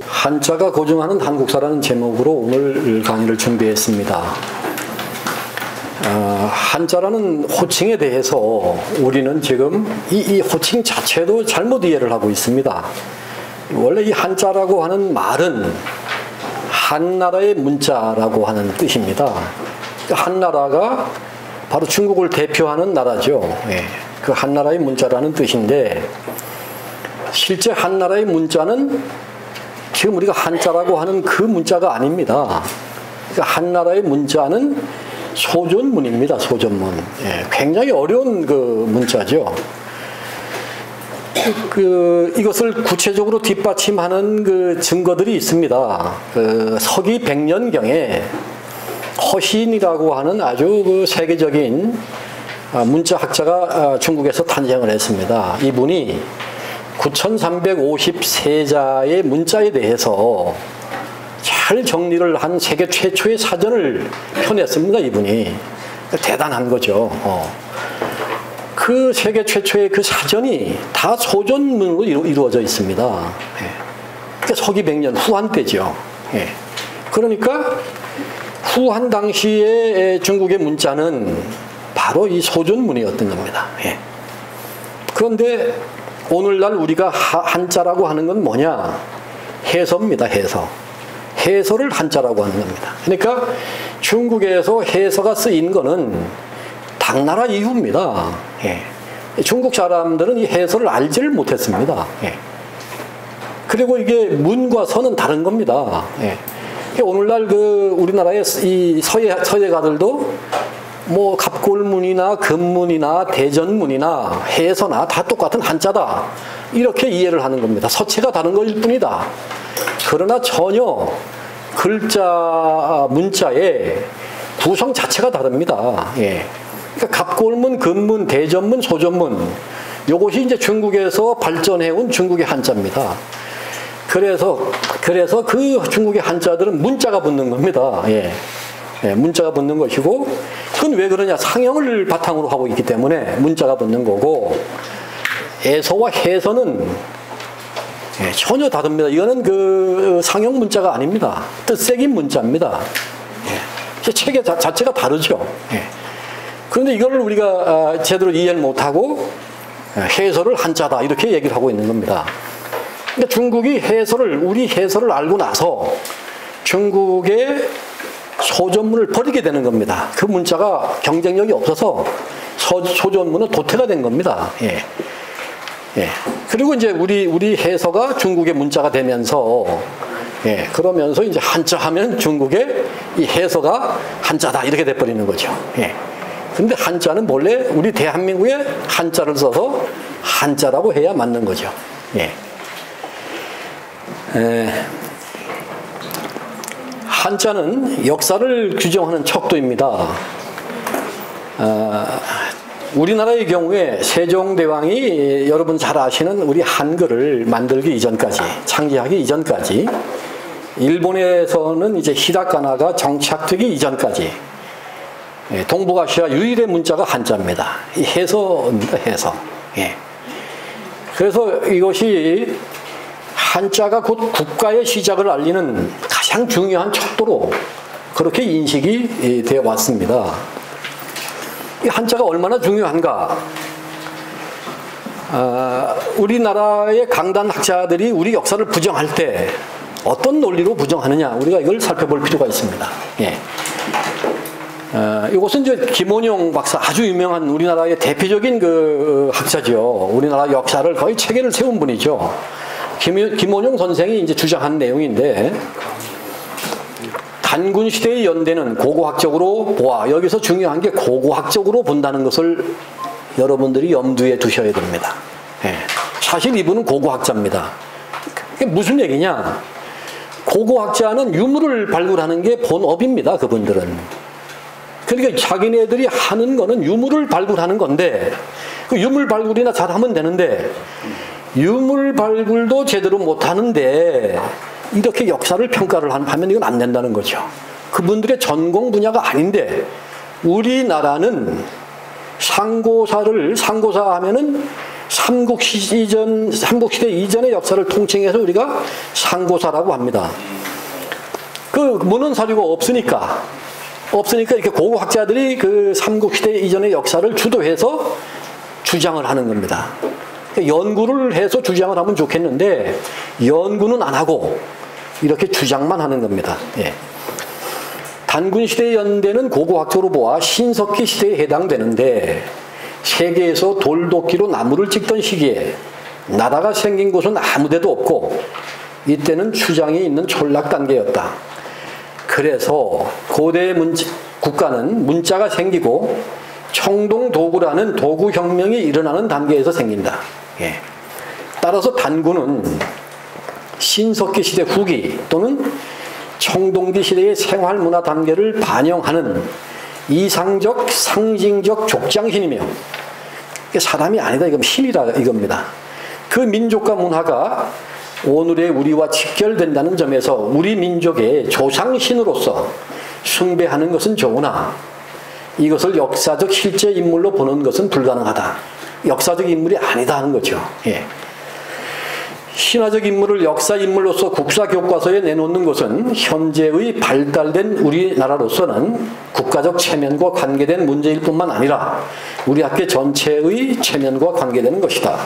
한자가 고증하는 한국사라는 제목으로 오늘 강의를 준비했습니다. 한자라는 호칭에 대해서 우리는 지금 이 호칭 자체도 잘못 이해를 하고 있습니다. 원래 이 한자라고 하는 말은 한나라의 문자라고 하는 뜻입니다. 한나라가 바로 중국을 대표하는 나라죠. 그 한나라의 문자라는 뜻인데, 실제 한나라의 문자는 지금 우리가 한자라고 하는 그 문자가 아닙니다. 그러니까 한나라의 문자는 소존문입니다. 소존문. 굉장히 어려운 그 문자죠. 이것을 구체적으로 뒷받침하는 그 증거들이 있습니다. 서기 100년경에 허신이라고 하는 아주 그 세계적인 문자학자가 중국에서 탄생을 했습니다. 이분이 9353자의 문자에 대해서 잘 정리를 한 세계 최초의 사전을 펴냈습니다. 이분이. 대단한 거죠. 그 세계 최초의 그 사전이 다 소존문으로 이루어져 있습니다. 그러니까 서기 100년 후한 때죠. 그러니까 후한 당시의 중국의 문자는 바로 이 소존문이었던 겁니다. 그런데 오늘날 우리가 한자라고 하는 건 뭐냐? 해서입니다. 해서. 해서를 한자라고 하는 겁니다. 그러니까 중국에서 해서가 쓰인 거는 당나라 이후입니다. 중국 사람들은 이 해서를 알지를 못했습니다. 그리고 이게 문과 서는 다른 겁니다. 오늘날 그 우리나라의 이 서예가들도 뭐 갑골문이나 금문이나 대전문이나 해서나 다 똑같은 한자다, 이렇게 이해를 하는 겁니다. 서체가 다른 것일 뿐이다. 그러나 전혀 글자 문자의 구성 자체가 다릅니다. 그러니까 갑골문, 금문, 대전문, 소전문, 이것이 이제 중국에서 발전해온 중국의 한자입니다. 그래서 그 중국의 한자들은 문자가 붙는 겁니다. 문자가 붙는 것이고, 그건 왜 그러냐? 상형을 바탕으로 하고 있기 때문에 문자가 붙는 거고, 에서와 해서는 전혀 다릅니다. 이거는 그 상형 문자가 아닙니다. 뜻새긴 문자입니다. 체계 자체가 다르죠. 그런데 이걸 우리가 제대로 이해를 못하고 해서를 한자다, 이렇게 얘기를 하고 있는 겁니다. 그러니까 중국이 우리 해서를 알고 나서 중국의 소존문을 버리게 되는 겁니다. 그 문자가 경쟁력이 없어서 소존문은 도태가 된 겁니다. 그리고 이제 우리 해서가 중국의 문자가 되면서, 그러면서 이제 한자 하면 중국의 이 해서가 한자다, 이렇게 돼버리는 거죠. 근데 한자는 본래 우리 대한민국에 한자를 써서 한자라고 해야 맞는 거죠. 한자는 역사를 규정하는 척도입니다. 우리나라의 경우에 세종대왕이 여러분 잘 아시는 우리 한글을 만들기 이전까지, 창제하기 이전까지, 일본에서는 이제 히라가나가 정착되기 이전까지 동북아시아 유일의 문자가 한자입니다. 이 해서입니다. 해서. 그래서 이것이 한자가 곧 국가의 시작을 알리는 가장 중요한 척도로 그렇게 인식이 되어 왔습니다. 이 한자가 얼마나 중요한가? 우리나라의 강단 학자들이 우리 역사를 부정할 때 어떤 논리로 부정하느냐, 우리가 이걸 살펴볼 필요가 있습니다. 이것은 이제 김원용 박사, 아주 유명한 우리나라의 대표적인 그 학자죠. 우리나라 역사를 거의 체계를 세운 분이죠. 김원용 선생이 이제 주장한 내용인데, 단군 시대의 연대는 고고학적으로 보아. 여기서 중요한 게 고고학적으로 본다는 것을 여러분들이 염두에 두셔야 됩니다. 사실 이분은 고고학자입니다. 그게 무슨 얘기냐? 고고학자는 유물을 발굴하는 게 본업입니다. 그분들은. 그러니까 자기네들이 하는 거는 유물을 발굴하는 건데, 그 유물 발굴이나 잘하면 되는데, 유물 발굴도 제대로 못하는데 이렇게 역사를 평가를 하면 이건 안 된다는 거죠. 그분들의 전공 분야가 아닌데 우리나라는 상고사 하면은 삼국시대 이전의 역사를 통칭해서 우리가 상고사라고 합니다. 그 문헌 사료가 없으니까 이렇게 고고 학자들이 그 삼국시대 이전의 역사를 주도해서 주장을 하는 겁니다. 연구를 해서 주장을 하면 좋겠는데 연구는 안 하고 이렇게 주장만 하는 겁니다. 예. 단군시대 연대는 고고학적으로 보아 신석기 시대에 해당되는데 세계에서 돌도끼로 나무를 찍던 시기에 나라가 생긴 곳은 아무데도 없고 이때는 추장이 있는 촌락 단계였다. 그래서 고대 국가는 문자가 생기고 청동도구라는 도구혁명이 일어나는 단계에서 생긴다. 예. 따라서 단군은 신석기 시대 후기 또는 청동기 시대의 생활문화 단계를 반영하는 이상적 상징적 족장신이며 사람이 아니다 이건 신이라 이겁니다. 그 민족과 문화가 오늘의 우리와 직결된다는 점에서 우리 민족의 조상신으로서 숭배하는 것은 좋으나 이것을 역사적 실제 인물로 보는 것은 불가능하다. 역사적 인물이 아니다 하는 거죠. 예. 신화적 인물을 역사 인물로서 국사 교과서에 내놓는 것은 현재의 발달된 우리나라로서는 국가적 체면과 관계된 문제일 뿐만 아니라 우리 학계 전체의 체면과 관계되는 것이다.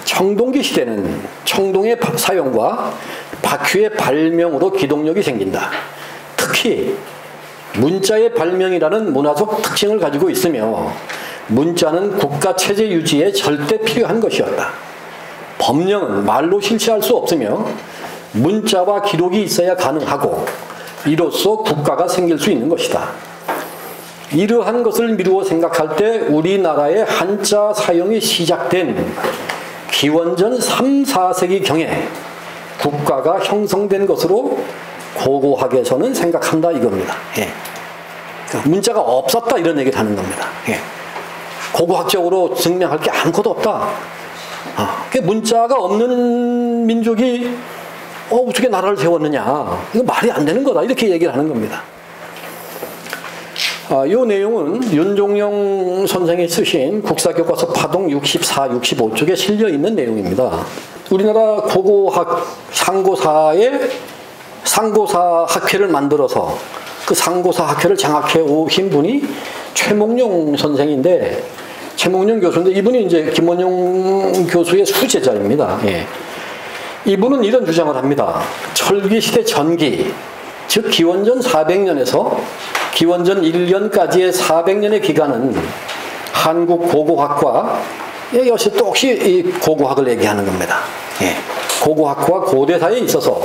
청동기 시대는 청동의 사용과 바퀴의 발명으로 기동력이 생긴다. 특히 문자의 발명이라는 문화적 특징을 가지고 있으며 문자는 국가체제 유지에 절대 필요한 것이었다. 법령은 말로 실시할 수 없으며 문자와 기록이 있어야 가능하고 이로써 국가가 생길 수 있는 것이다. 이러한 것을 미루어 생각할 때 우리나라의 한자 사용이 시작된 기원전 3, 4세기경에 국가가 형성된 것으로 고고학에서는 생각한다 이겁니다. 예. 문자가 없었다 이런 얘기를 하는 겁니다. 예. 고고학적으로 증명할 게 아무것도 없다. 문자가 없는 민족이 어떻게 나라를 세웠느냐 이거 말이 안 되는 거다 이렇게 얘기를 하는 겁니다. 이 내용은 윤종영 선생이 쓰신 국사교과서 파동 64, 65쪽에 실려있는 내용입니다. 우리나라 고고학 상고사에 상고사 학회를 만들어서 그 상고사 학회를 장악해 오신 분이 최몽룡 선생인데 최몽룡 교수인데 이분이 이제 김원용 교수의 수제자입니다. 예. 이분은 이런 주장을 합니다. 철기시대 전기, 즉 기원전 400년에서 기원전 1년까지의 400년의 기간은 한국 고고학과 역시 이 고고학을 얘기하는 겁니다. 예. 고고학과 고대사에 있어서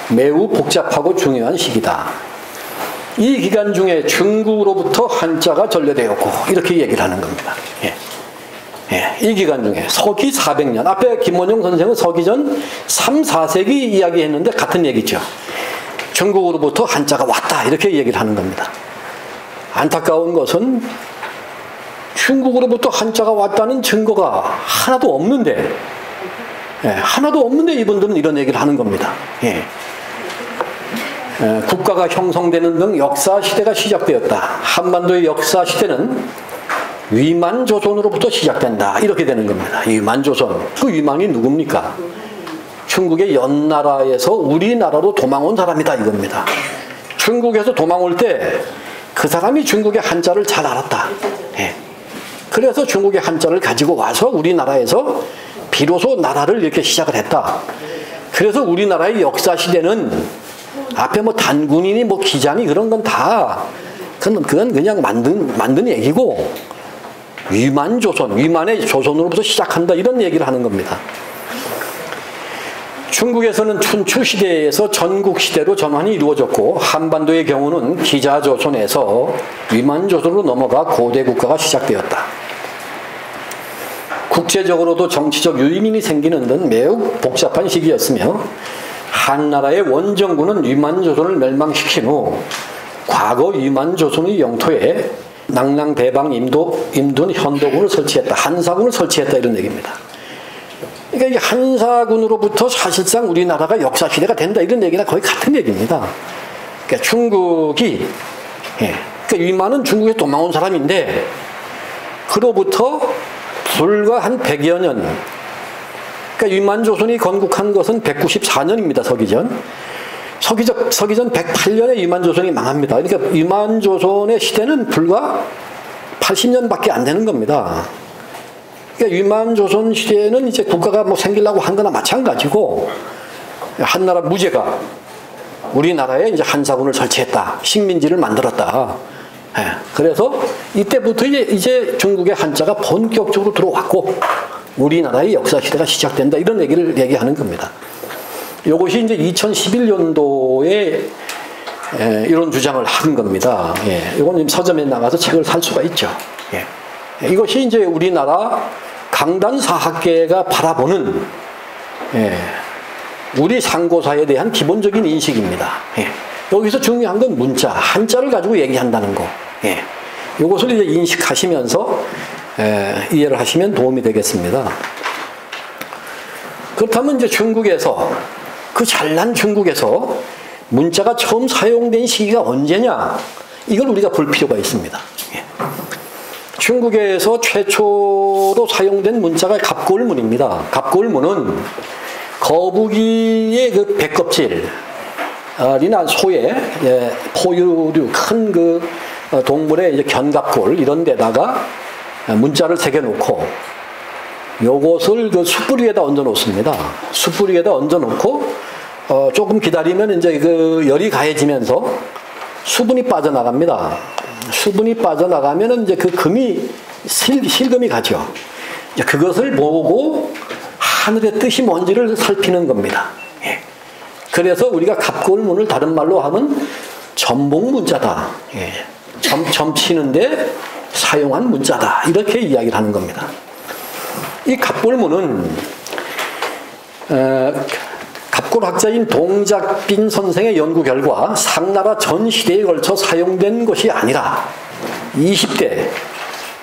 매우 복잡하고 중요한 시기다. 이 기간 중에 중국으로부터 한자가 전래되었고 이렇게 얘기를 하는 겁니다. 예. 예. 이 기간 중에 서기 400년 앞에 김원용 선생은 서기전 3, 4세기 이야기했는데 같은 얘기죠. 중국으로부터 한자가 왔다 이렇게 얘기를 하는 겁니다. 안타까운 것은 중국으로부터 한자가 왔다는 증거가 하나도 없는데 하나도 없는데 이분들은 이런 얘기를 하는 겁니다. 예. 국가가 형성되는 등 역사시대가 시작되었다. 한반도의 역사시대는 위만조선으로부터 시작된다. 이렇게 되는 겁니다. 위만조선. 그 위만이 누굽니까? 중국의 연나라에서 우리나라로 도망온 사람이다 이겁니다. 중국에서 도망올 때 그 사람이 중국의 한자를 잘 알았다. 예. 그래서 중국의 한자를 가지고 와서 우리나라에서 비로소 나라를 이렇게 시작을 했다. 그래서 우리나라의 역사시대는 앞에 뭐 단군이니 뭐 기자니 그런 건 다 그건 그냥 만든 얘기고 위만조선, 위만의 조선으로부터 시작한다 이런 얘기를 하는 겁니다. 중국에서는 춘추시대에서 전국시대로 전환이 이루어졌고 한반도의 경우는 기자조선에서 위만조선으로 넘어가 고대국가가 시작되었다. 국제적으로도 정치적 유인이 생기는 등 매우 복잡한 시기였으며 한나라의 원정군은 위만조선을 멸망시킨 후 과거 위만조선의 영토에 낭랑, 대방, 임둔, 현도군을 설치했다. 한사군을 설치했다 이런 얘기입니다. 그러니까 이 한사군으로부터 사실상 우리나라가 역사시대가 된다 이런 얘기나 거의 같은 얘기입니다. 그러니까 중국이 예. 그러니까 유만은 중국에 도망온 사람인데 그로부터 불과 한 100여 년, 그러니까 유만 조선이 건국한 것은 194년입니다. 서기전 108년에 유만 조선이 망합니다. 그러니까 유만 조선의 시대는 불과 80년밖에 안 되는 겁니다. 그러니까 유만 조선 시대에는 이제 국가가 뭐 생기려고 한 거나 마찬가지고 한나라 무제가 우리나라에 이제 한사군을 설치했다. 식민지를 만들었다. 예. 그래서 이때부터 이제 중국의 한자가 본격적으로 들어왔고 우리나라의 역사 시대가 시작된다. 이런 얘기를 얘기하는 겁니다. 이것이 이제 2011년도에 이런 주장을 한 겁니다. 예. 이건 서점에 나가서 책을 살 수가 있죠. 예. 이것이 이제 우리나라 강단사학계가 바라보는 우리 상고사에 대한 기본적인 인식입니다. 예. 여기서 중요한 건 문자, 한자를 가지고 얘기한다는 거. 예. 이것을 이제 인식하시면서 이해를 하시면 도움이 되겠습니다. 그렇다면 이제 중국에서, 그 잘난 중국에서 문자가 처음 사용된 시기가 언제냐? 이걸 우리가 볼 필요가 있습니다. 예. 중국에서 최초로 사용된 문자가 갑골문입니다. 갑골문은 거북이의 그 배껍질이나 소의 포유류 큰 그 동물의 이제 견갑골 이런 데다가 문자를 새겨 놓고 요것을 그 숯불 위에다 얹어 놓습니다. 숯불 위에다 얹어 놓고 조금 기다리면 이제 그 열이 가해지면서 수분이 빠져나갑니다. 수분이 빠져나가면은 이제 그 금이 실금이 가죠. 이제 그것을 보고 하늘의 뜻이 뭔지를 살피는 겁니다. 예. 그래서 우리가 갑골문을 다른 말로 하면 점봉문자다. 예. 점 치는데 사용한 문자다. 이렇게 이야기를 하는 겁니다. 이 갑골문은 갑골학자인 동작빈 선생의 연구 결과 상나라 전 시대에 걸쳐 사용된 것이 아니라 20대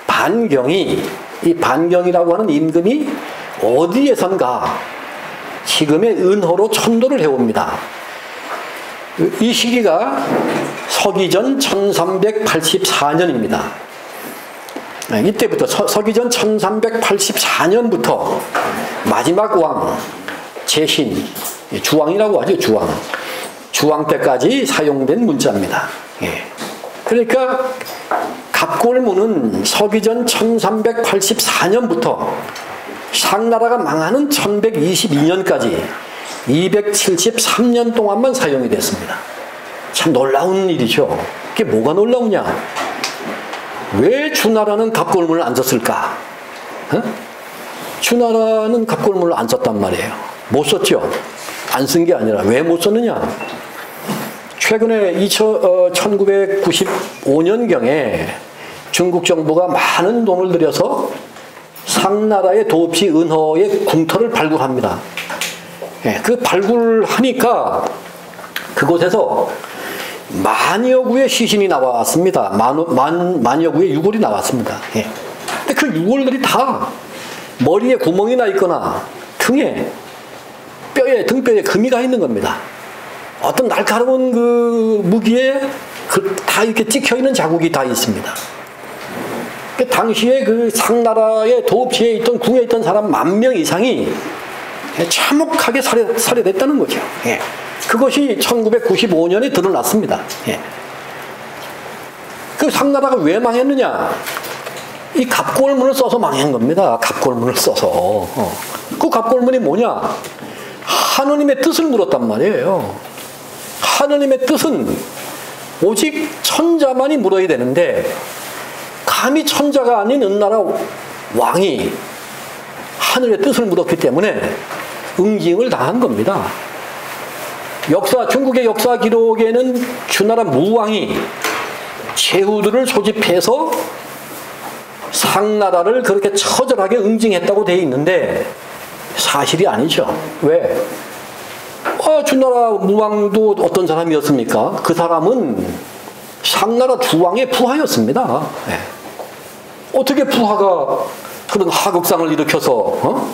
반경이, 이 반경이라고 하는 임금이 어디에선가 지금의 은호로 천도를 해옵니다. 이 시기가 서기전 1384년입니다. 이때부터 서기전 1384년부터 마지막 왕 제신, 주왕이라고 하죠. 주왕 때까지 사용된 문자입니다. 예. 그러니까 갑골문은 서기전 1384년부터 상나라가 망하는 1122년까지 273년 동안만 사용이 됐습니다. 참 놀라운 일이죠. 그게 뭐가 놀라우냐? 왜 주나라는 갑골문을 안 썼을까? 주나라는 갑골문을 안 썼단 말이에요. 못 썼죠? 안 쓴 게 아니라 왜 못 썼느냐? 최근에 1995년경에 중국 정부가 많은 돈을 들여서 상나라의 도읍지 은허의 궁터를 발굴합니다. 예, 그 발굴하니까 그곳에서 만여 구의 시신이 나왔습니다. 만여 구의 유골이 나왔습니다. 예. 근데 그 유골들이 다 머리에 구멍이 나 있거나 등에 등뼈에 금이 가 있는 겁니다. 어떤 날카로운 그 무기에 다 이렇게 찍혀 있는 자국이 다 있습니다. 그 당시에 그 상나라의 도읍지에 있던 궁에 있던 사람 10,000명 이상이 참혹하게 살해됐다는 거죠. 예. 그것이 1995년에 드러났습니다. 예. 그 상나라가 왜 망했느냐? 이 갑골문을 써서 망한 겁니다. 갑골문을 써서. 그 갑골문이 뭐냐? 하느님의 뜻을 물었단 말이에요. 하느님의 뜻은 오직 천자만이 물어야 되는데 감히 천자가 아닌 은나라 왕이 하늘의 뜻을 물었기 때문에 응징을 당한 겁니다. 중국의 역사 기록에는 주나라 무왕이 제후들을 소집해서 상나라를 그렇게 처절하게 응징했다고 되어 있는데 사실이 아니죠. 왜? 주나라 무왕도 어떤 사람이었습니까? 그 사람은 상나라 주왕의 부하였습니다. 네. 어떻게 부하가 그런 하극상을 일으켜서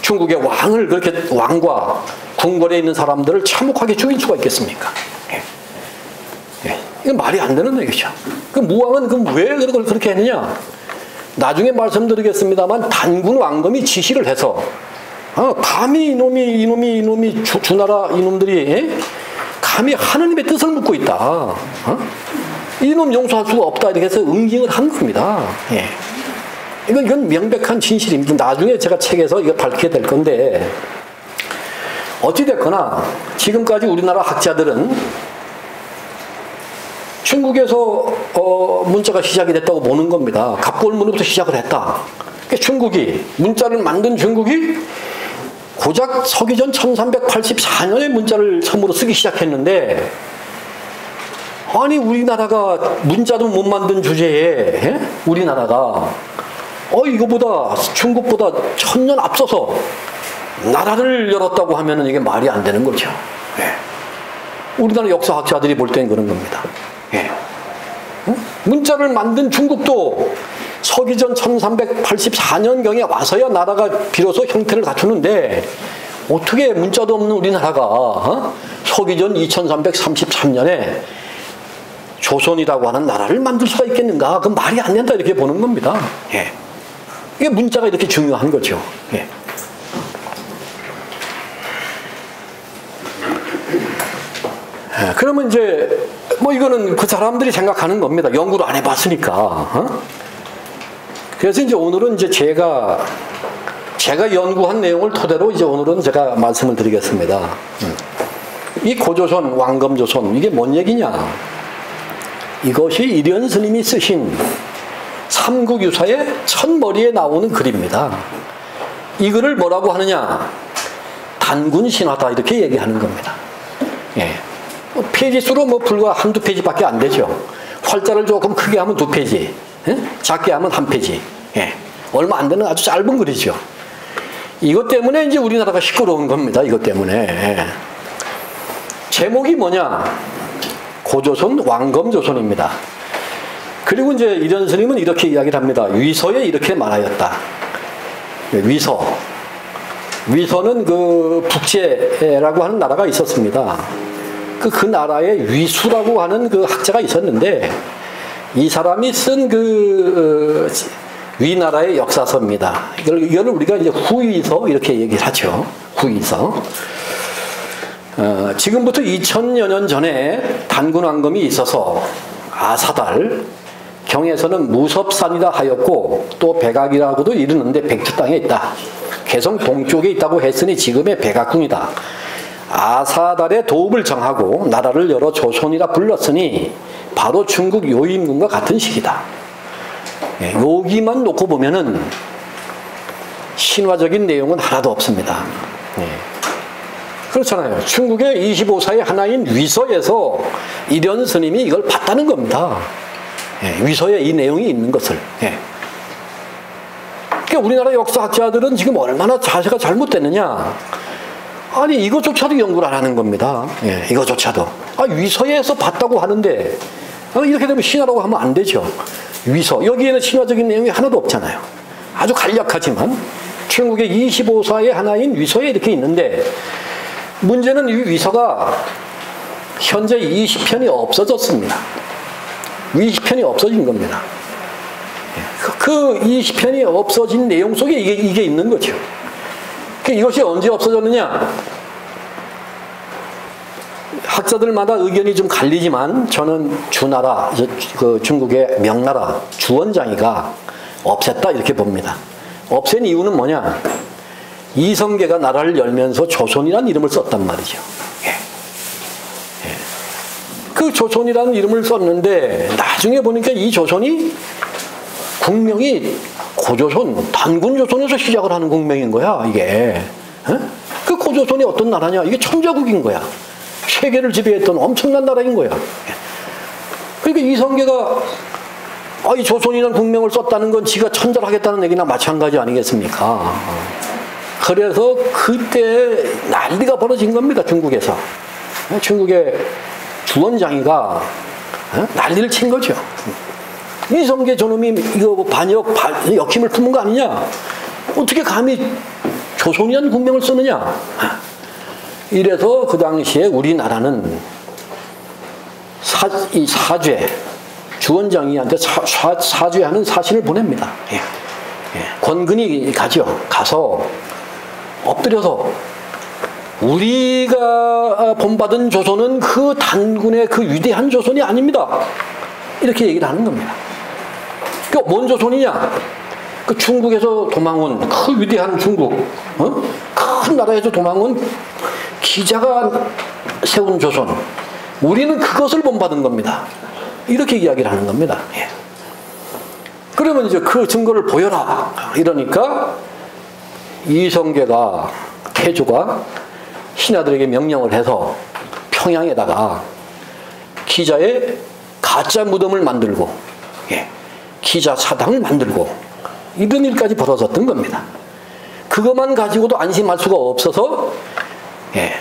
중국의 왕을 그렇게 왕과 궁궐에 있는 사람들을 참혹하게 죽인 수가 있겠습니까? 예. 예. 이건 말이 안 되는 얘기죠. 그 무왕은 그럼 왜 그렇게 했느냐? 나중에 말씀드리겠습니다만 단군 왕검이 지시를 해서 감히 이놈이 주나라 이놈들이 감히 하느님의 뜻을 묻고 있다. 이놈 용서할 수가 없다. 이렇게 해서 응징을 한 겁니다. 예. 이건 명백한 진실입니다. 나중에 제가 책에서 이거 밝히게 될 건데 어찌됐거나 지금까지 우리나라 학자들은 중국에서 문자가 시작이 됐다고 보는 겁니다. 갑골문으로부터 시작을 했다. 그러니까 중국이 문자를 만든 중국이 고작 서기전 1384년에 문자를 처음으로 쓰기 시작했는데 아니 우리나라가 문자도 못 만든 주제에 우리나라가 이거보다 중국보다 1000년 앞서서 나라를 열었다고 하면은 이게 말이 안 되는 거죠. 예. 우리나라 역사학자들이 볼 땐 그런 겁니다. 예. 문자를 만든 중국도 서기전 1384년경에 와서야 나라가 비로소 형태를 갖추는데 어떻게 문자도 없는 우리나라가 서기전 2333년에 조선이라고 하는 나라를 만들 수가 있겠는가? 그 말이 안 된다 이렇게 보는 겁니다. 예. 이게 문자가 이렇게 중요한 거죠. 예. 그러면 이제 이거는 그 사람들이 생각하는 겁니다. 연구를 안 해봤으니까. 그래서 이제 오늘은 이제 제가 연구한 내용을 토대로 이제 오늘은 제가 말씀을 드리겠습니다. 이 고조선, 왕검조선 이게 뭔 얘기냐? 이것이 이련 스님이 쓰신 삼국유사의 첫머리에 나오는 글입니다. 이 글을 뭐라고 하느냐? 단군신화다 이렇게 얘기하는 겁니다. 예. 페이지 수로 불과 한두 페이지밖에 안 되죠. 활자를 조금 크게 하면 2페이지, 작게 하면 1페이지. 예. 얼마 안 되는 아주 짧은 글이죠. 이것 때문에 이제 우리나라가 시끄러운 겁니다. 이것 때문에. 예. 제목이 뭐냐? 고조선 왕검조선입니다. 그리고 이제 이련 스님은 이렇게 이야기를 합니다. 위서에 이렇게 말하였다. 위서는 그 북제라고 하는 나라가 있었습니다. 그 나라에 위수라고 하는 그 학자가 있었는데 이 사람이 쓴 그 위나라의 역사서입니다. 이걸 우리가 이제 후위서 이렇게 얘기를 하죠. 후위서. 지금부터 2000여 년 전에 단군왕검이 있어서 아사달 경에서는 무섭산이라 하였고 또 백악이라고도 이르는데 백두 땅에 있다. 개성 동쪽에 있다고 했으니 지금의 백악궁이다. 아사달의 도읍을 정하고 나라를 열어 조선이라 불렀으니 바로 중국 요임군과 같은 시기다. 예, 여기만 놓고 보면은 신화적인 내용은 하나도 없습니다. 예. 그렇잖아요. 중국의 25사의 하나인 위서에서 이련 스님이 이걸 봤다는 겁니다. 예, 위서에 이 내용이 있는 것을. 예. 그러니까 우리나라 역사학자들은 지금 얼마나 자세가 잘못됐느냐. 아니 이것조차도 연구를 안 하는 겁니다. 예, 이것조차도. 위서에서 봤다고 하는데 이렇게 되면 신화라고 하면 안 되죠. 위서. 여기에는 신화적인 내용이 하나도 없잖아요. 아주 간략하지만 중국의 25사의 하나인 위서에 이렇게 있는데 문제는 이 위서가 현재 20편이 없어졌습니다. 20편이 없어진 겁니다. 그 20편이 없어진 내용 속에 이게 있는 거죠. 이것이 언제 없어졌느냐? 학자들마다 의견이 좀 갈리지만 저는 주나라, 그 중국의 명나라 주원장이가 없앴다 이렇게 봅니다. 없앤 이유는 뭐냐? 이성계가 나라를 열면서 조선이라는 이름을 썼단 말이죠. 예. 예. 그 조선이라는 이름을 썼는데 나중에 보니까 이 조선이 국명이 고조선, 단군조선에서 시작을 하는 국명인 거야, 이게. 그 고조선이 어떤 나라냐? 이게 천자국인 거야. 세계를 지배했던 엄청난 나라인 거야. 그러니까 이성계가 이 조선이라는 국명을 썼다는 건 지가 천절하겠다는 얘기나 마찬가지 아니겠습니까? 그래서 그때 난리가 벌어진 겁니다, 중국에서. 중국의 주원장이가 난리를 친 거죠. 이성계 저놈이 이거 역힘을 품은 거 아니냐? 어떻게 감히 조선이라는 국명을 쓰느냐? 이래서 그 당시에 우리나라는 이 사죄, 주원장이한테 사죄하는 사신을 보냅니다. 예. 권근이 가죠. 가서 엎드려서 우리가 본받은 조선은 그 단군의 그 위대한 조선이 아닙니다. 이렇게 얘기를 하는 겁니다. 그 뭔 조선이냐? 그 중국에서 도망온 그 위대한 중국, 큰 나라에서 도망온 기자가 세운 조선. 우리는 그것을 본받은 겁니다. 이렇게 이야기를 하는 겁니다. 예. 그러면 이제 그 증거를 보여라. 이러니까 이성계가, 태조가 신하들에게 명령을 해서 평양에다가 기자의 가짜 무덤을 만들고, 예, 기자 사당을 만들고, 이런 일까지 벌어졌던 겁니다. 그것만 가지고도 안심할 수가 없어서, 예,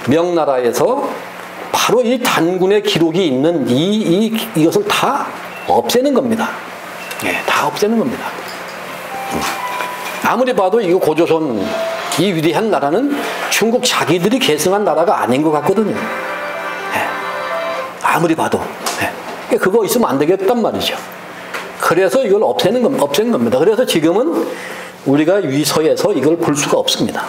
명나라에서 바로 이 단군의 기록이 있는 이것을 다 없애는 겁니다. 예, 다 없애는 겁니다. 아무리 봐도 이거 고조선, 이 위대한 나라는 중국 자기들이 계승한 나라가 아닌 것 같거든요. 예, 아무리 봐도. 예, 그거 있으면 안 되겠단 말이죠. 그래서 이걸 없앤 겁니다. 그래서 지금은 우리가 위서에서 이걸 볼 수가 없습니다.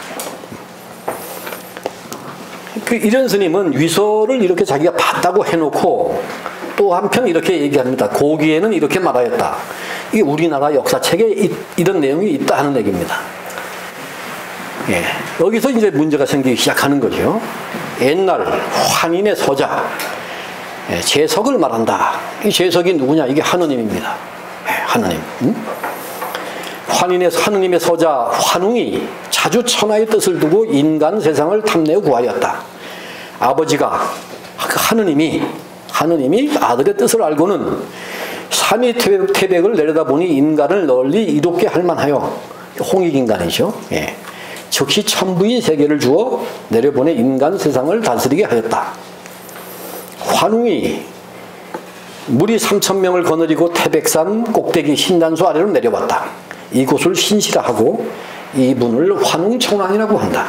이런 스님은 위서를 이렇게 자기가 봤다고 해놓고 또 한편 이렇게 얘기합니다. 고기에는 이렇게 말하였다. 이게 우리나라 역사책에 이런 내용이 있다 하는 얘기입니다. 예, 여기서 이제 문제가 생기기 시작하는 거죠. 옛날 환인의 서자, 예, 제석을 말한다. 이 제석이 누구냐? 이게 하느님입니다. 예, 하느님. 하느님의 서자 환웅이 자주 천하의 뜻을 두고 인간 세상을 탐내어 구하였다. 아버지가, 하느님이 아들의 뜻을 알고는 삼위 태백을 내려다보니 인간을 널리 이롭게 할 만하여, 홍익인간이죠. 예. 즉시 천부인 세계를 주어 내려보내 인간 세상을 다스리게 하였다. 환웅이 무리 3,000명을 거느리고 태백산 꼭대기 신단수 아래로 내려왔다. 이곳을 신시라하고 이분을 환웅청왕이라고 한다.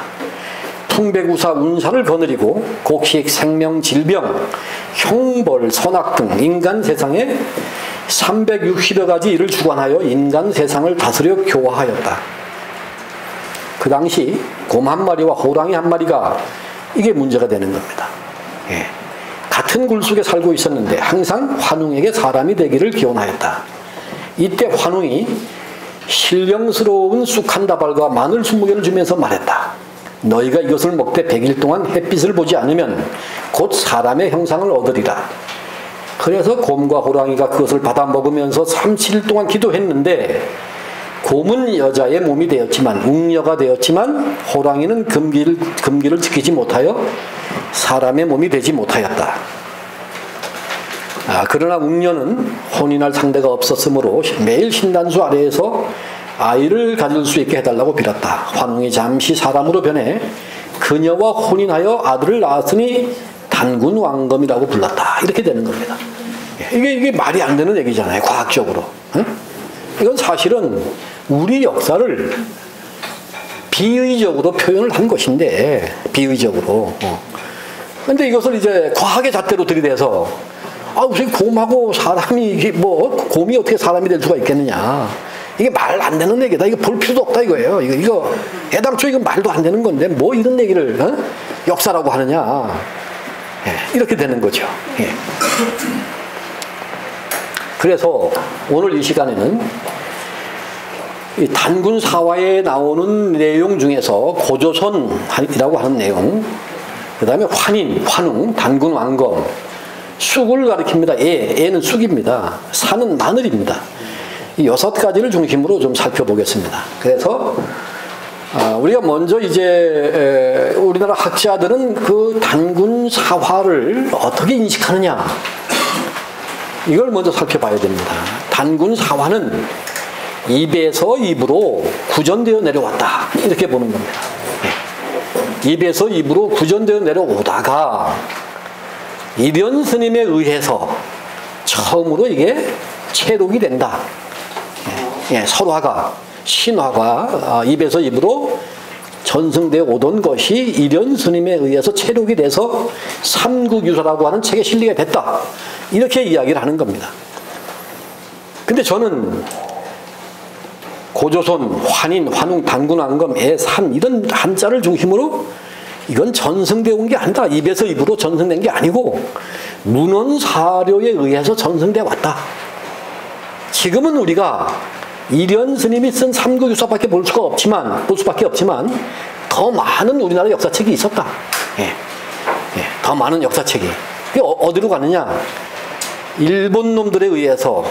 풍백우사 운사를 거느리고 곡식, 생명, 질병, 형벌, 선악 등 인간 세상에 360여 가지 일을 주관하여 인간 세상을 다스려 교화하였다. 그 당시 곰 한 마리와 호랑이 한 마리가 이게 문제가 되는 겁니다. 예. 같은 굴 속에 살고 있었는데 항상 환웅에게 사람이 되기를 기원하였다. 이때 환웅이 신령스러운 쑥 한 다발과 마늘 20개를 주면서 말했다. 너희가 이것을 먹되 100일 동안 햇빛을 보지 않으면 곧 사람의 형상을 얻으리라. 그래서 곰과 호랑이가 그것을 받아 먹으면서 37일 동안 기도했는데 곰은 여자의 몸이 되었지만 웅녀가 되었지만 호랑이는 금기를 지키지 못하여 사람의 몸이 되지 못하였다. 그러나 웅녀는 혼인할 상대가 없었으므로 매일 신단수 아래에서 아이를 가질 수 있게 해달라고 빌었다. 환웅이 잠시 사람으로 변해 그녀와 혼인하여 아들을 낳았으니 단군 왕검이라고 불렀다. 이렇게 되는 겁니다. 이게 말이 안 되는 얘기잖아요. 과학적으로. 이건 사실은 우리 역사를 비의적으로 표현을 한 것인데, 비의적으로. 근데 이것을 이제 과학의 잣대로 들이대서, 무슨 곰하고 사람이, 이게 곰이 어떻게 사람이 될 수가 있겠느냐. 이게 말 안 되는 얘기다. 이거 볼 필요도 없다 이거예요. 이거 애당초 이거 말도 안 되는 건데, 뭐 이런 얘기를, 역사라고 하느냐. 예, 이렇게 되는 거죠. 예. 그래서 오늘 이 시간에는 이 단군 사화에 나오는 내용 중에서 고조선이라고 하는 내용, 그 다음에 환인, 환웅, 단군 왕검, 쑥을 가리킵니다. 애는 쑥입니다. 산은 마늘입니다. 이 6가지를 중심으로 좀 살펴보겠습니다. 그래서 우리가 먼저 이제 우리나라 학자들은 그 단군 사화를 어떻게 인식하느냐, 이걸 먼저 살펴봐야 됩니다. 단군 사화는 입에서 입으로 구전되어 내려왔다, 이렇게 보는 겁니다. 입에서 입으로 구전되어 내려오다가 이변 스님에 의해서 처음으로 이게 체록이 된다. 설화가, 신화가 입에서 입으로 전승되어 오던 것이 일현 스님에 의해서 체록이 돼서 삼국유사라고 하는 책에 실리게 됐다. 이렇게 이야기를 하는 겁니다. 근데 저는 고조선, 환인, 환웅, 단군, 안검, 애, 산 이런 한자를 중심으로 이건 전승되어 온 게 아니다. 입에서 입으로 전승된 게 아니고 문헌 사료에 의해서 전승되어 왔다. 지금은 우리가 일현 스님이 쓴 삼국유사밖에 볼 수밖에 없지만 더 많은 우리나라 역사책이 있었다. 더 많은 역사책이. 그게 어디로 가느냐? 일본 놈들에 의해서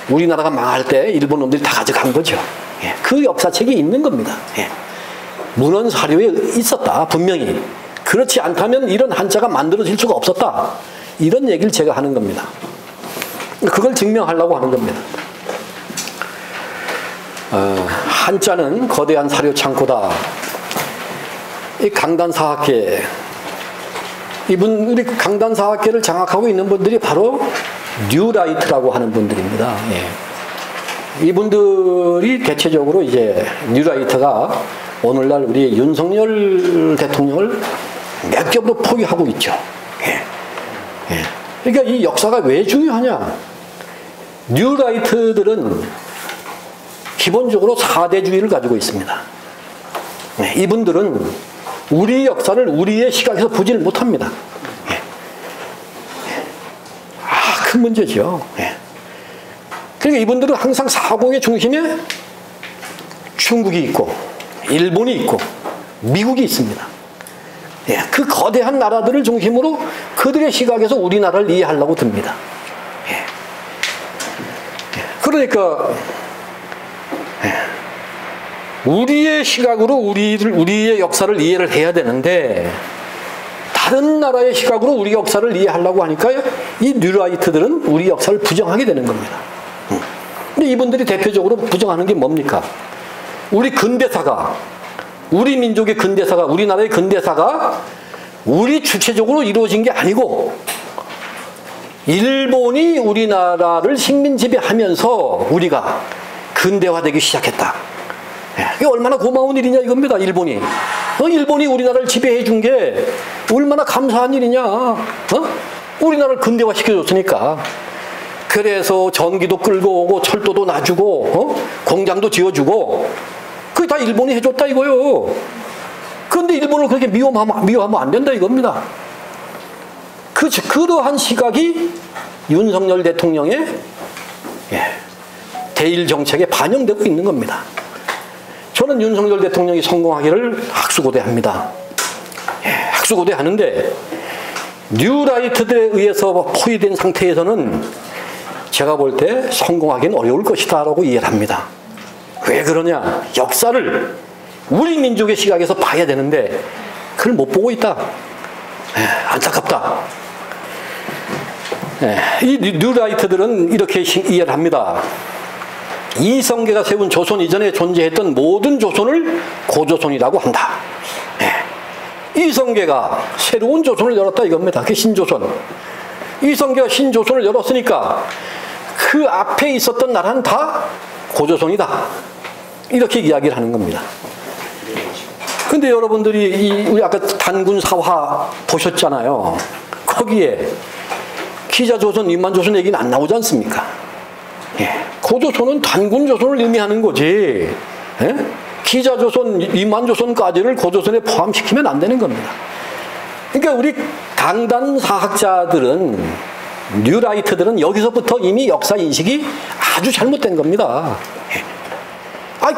우리나라가 망할 때 일본 놈들이 다 가져간 거죠. 그 역사책이 있는 겁니다. 문헌 사료에 있었다. 분명히. 그렇지 않다면 이런 한자가 만들어질 수가 없었다. 이런 얘기를 제가 하는 겁니다. 그걸 증명하려고 하는 겁니다. 한자는 거대한 사료 창고다. 이 강단사학계, 우리 강단사학계를 장악하고 있는 분들이 바로 뉴라이트라고 하는 분들입니다. 이분들이 대체적으로 이제 뉴라이트가 오늘날 우리 윤석열 대통령을 몇 겹으로 포위하고 있죠. 그러니까 이 역사가 왜 중요하냐? 뉴라이트들은 기본적으로 사대주의를 가지고 있습니다. 이분들은 우리 역사를 우리의 시각에서 보지를 못합니다. 큰 문제죠. 그러니까 이분들은 항상 사고의 중심에 중국이 있고 일본이 있고 미국이 있습니다. 그 거대한 나라들을 중심으로 그들의 시각에서 우리나라를 이해하려고 듭니다. 그러니까 우리의 시각으로 우리의 역사를 이해를 해야 되는데 다른 나라의 시각으로 우리 역사를 이해하려고 하니까 이 뉴라이트들은 우리 역사를 부정하게 되는 겁니다. 근데 이분들이 대표적으로 부정하는 게 뭡니까? 우리 근대사가, 우리 민족의 근대사가, 우리나라의 근대사가 우리 주체적으로 이루어진 게 아니고 일본이 우리나라를 식민 지배하면서 우리가 근대화되기 시작했다. 이게 얼마나 고마운 일이냐 이겁니다. 일본이 우리나라를 지배해 준 게 얼마나 감사한 일이냐. 우리나라를 근대화 시켜줬으니까. 그래서 전기도 끌고 오고 철도도 놔주고 공장도 지어주고 그게 다 일본이 해줬다 이거요. 그런데 일본을 그렇게 미워하면 안 된다 이겁니다. 그러한 시각이 윤석열 대통령의 대일 정책에 반영되고 있는 겁니다. 저는 윤석열 대통령이 성공하기를 학수고대합니다. 학수고대하는데 뉴라이트들에 의해서 포위된 상태에서는 제가 볼 때 성공하기는 어려울 것이다 라고 이해를 합니다. 왜 그러냐? 역사를 우리 민족의 시각에서 봐야 되는데 그걸 못 보고 있다. 안타깝다. 이 뉴라이트들은 이렇게 이해를 합니다. 이성계가 세운 조선 이전에 존재했던 모든 조선을 고조선이라고 한다. 이성계가 새로운 조선을 열었다 이겁니다. 그게 신조선. 이성계가 신조선을 열었으니까 그 앞에 있었던 나라는 다 고조선이다. 이렇게 이야기를 하는 겁니다. 근데 여러분들이 우리 아까 단군 사화 보셨잖아요. 거기에 기자조선, 임만조선 얘기는 안 나오지 않습니까? 고조선은 단군조선을 의미하는 거지. 기자조선, 임만조선까지를 고조선에 포함시키면 안 되는 겁니다. 그러니까 우리 강단사학자들은 뉴라이트들은 여기서부터 이미 역사 인식이 아주 잘못된 겁니다.